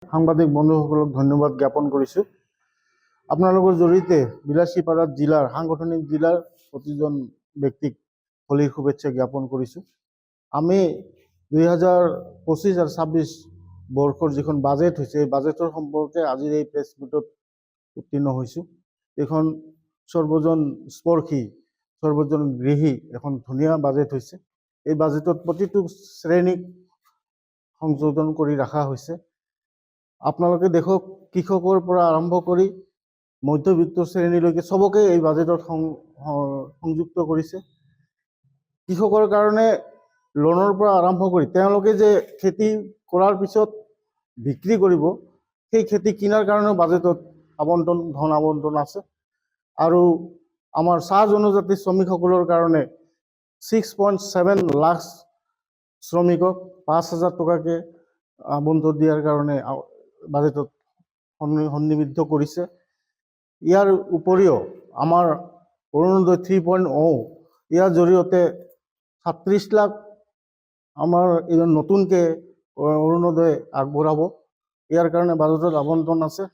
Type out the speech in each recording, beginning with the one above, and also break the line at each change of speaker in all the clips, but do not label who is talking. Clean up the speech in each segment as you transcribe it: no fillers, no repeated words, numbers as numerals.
সাংবাদিক বন্ধুসকলক ধন্যবাদ জ্ঞাপন কৰিছোঁ। আপোনালোকৰ জৰিয়তে বিলাসীপাৰা জিলাৰ সাংগঠনিক জিলাৰ প্ৰতিজন ব্যক্তিক হোলীৰ শুভেচ্ছা জ্ঞাপন কৰিছোঁ। আমি 2025 আৰু 26 বৰ্ষৰ যিখন বাজেট হৈছে এই বাজেটৰ সম্পৰ্কে আজিৰ এই প্ৰেছ মিটত উত্তীৰ্ণ হৈছোঁ। এইখন সৰ্বজন স্পৰ্শী সৰ্বজন গৃহী এখন ধুনীয়া বাজেট হৈছে। এই বাজেটত প্ৰতিটো শ্ৰেণীক সংযোজন কৰি ৰখা হৈছে। আপোনালোকে দেখক কৃষকৰ পৰা আৰম্ভ কৰি মধ্যবিত্ত শ্ৰেণীলৈকে সবকে এই বাজেটত সংযুক্ত কৰিছে। কৃষকৰ কাৰণে লোনৰ পৰা আৰম্ভ কৰি তেওঁলোকে যে খেতি কৰাৰ পিছত বিক্ৰী কৰিব সেই খেতি কিনাৰ কাৰণে বাজেটত ধন আবণ্টন আছে। আৰু আমাৰ চাহ জনজাতি শ্ৰমিকসকলৰ কাৰণে 6.7 লাখ শ্ৰমিকক 5,000 টকাকৈ আবণ্টন দিয়াৰ কাৰণে বাজেটত সন্নিবিষ্ট কৰিছে। ইয়াৰ উপৰিও আমাৰ অৰুণোদয় 3.0 ইয়াৰ জৰিয়তে 37 লাখ আমাৰ নতুনকৈ অৰুণোদয় আগবঢ়াব। ইয়াৰ কাৰণে বাজেটত আবণ্টন আছে।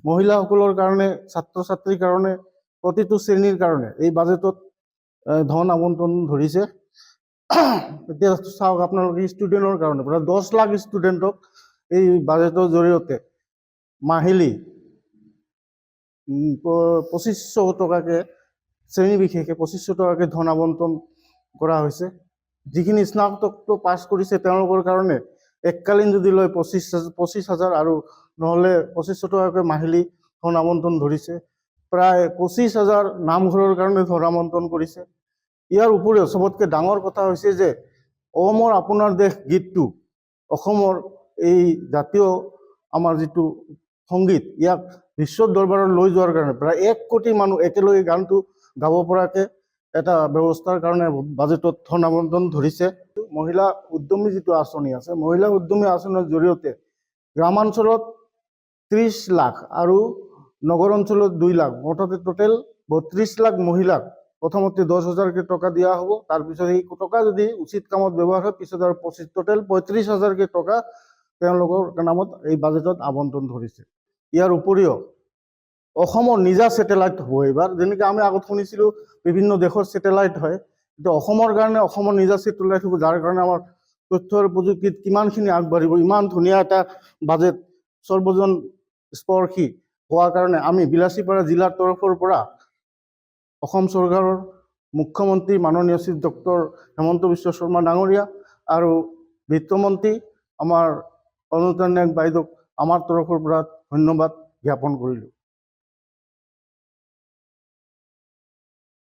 মহিলাসকলৰ কাৰণে ছাত্ৰ ছাত্ৰীৰ কাৰণে প্ৰতিটো শ্ৰেণীৰ কাৰণে এই বাজেটত ধন আবণ্টন ধৰিছে। এতিয়া চাওক আপোনালোকে ষ্টুডেণ্টৰ কাৰণে প্ৰায় 10 লাখ ষ্টুডেণ্টক এই বাজেটৰ জৰিয়তে মাহিলী 2500 টকাকৈ শ্ৰেণী বিশেষে 2500 টকাকৈ ধন আবণ্টন কৰা হৈছে। যিখিনি স্নাতকটো পাছ কৰিছে তেওঁলোকৰ কাৰণে এককালীন যদি লয় 25,000 আৰু নহ'লে 2500 টকাকৈ মাহিলী ধন আবণ্টন ধৰিছে। প্ৰায় 25,000 নামঘৰৰ কাৰণে ধন আবণ্টন কৰিছে। ইয়াৰ উপৰিও চবতকৈ ডাঙৰ কথা হৈছে যে অসমৰ আপোনাৰ দেশ গীতটো অসমৰ এই জাতীয় আমাৰ যিটো সংগীত ইয়াক বিশ্ব দৰবাৰত লৈ যোৱাৰ কাৰণে প্ৰায় 1 কোটি মানুহ একেলগে গানটো গাব পৰাকৈ এটা ব্যৱস্থাৰ কাৰণে বাজেটত ধন আবণ্টন ধৰিছে। মহিলা উদ্যমী যিটো আঁচনি আছে মহিলা উদ্যমী আঁচনিৰ জৰিয়তে গ্ৰামাঞ্চলত 30 লাখ আৰু নগৰ অঞ্চলত 2 লাখ মুঠতে টোটেল 32 লাখ মহিলাক প্ৰথমতে 10,000কৈ টকা দিয়া হ'ব। তাৰপিছত এই টকা যদি উচিত কামত ব্যৱহাৰ হয় পিছত আৰু টোটেল 35,000কৈ টকা তেওঁলোকৰ নামত এই বাজেটত আবণ্টন ধৰিছে। ইয়াৰ উপৰিও অসমৰ নিজা ছেটেলাইট হ'ব এইবাৰ। যেনেকৈ আমি আগত শুনিছিলোঁ বিভিন্ন দেশৰ ছেটেলাইট হয়, কিন্তু অসমৰ কাৰণে অসমৰ নিজা ছেটেলাইট হ'ব, যাৰ কাৰণে আমাৰ তথ্য আৰু প্ৰযুক্তিত কিমানখিনি আগবাঢ়িব। ইমান ধুনীয়া এটা বাজেট সৰ্বজন স্পৰ্শী হোৱাৰ কাৰণে আমি বিলাসীপাৰা জিলাৰ তৰফৰ পৰা অসম চৰকাৰৰ মুখ্যমন্ত্ৰী মাননীয় শ্ৰী ডক্টৰ হেমন্ত বিশ্ব শৰ্মা ডাঙৰীয়া আৰু বিত্তমন্ত্ৰী আমাৰ অনুপ্ৰিয়া নায়ক বাইদেউক আমাৰ তৰফৰ পৰা ধন্যবাদ জ্ঞাপন কৰিলোঁ।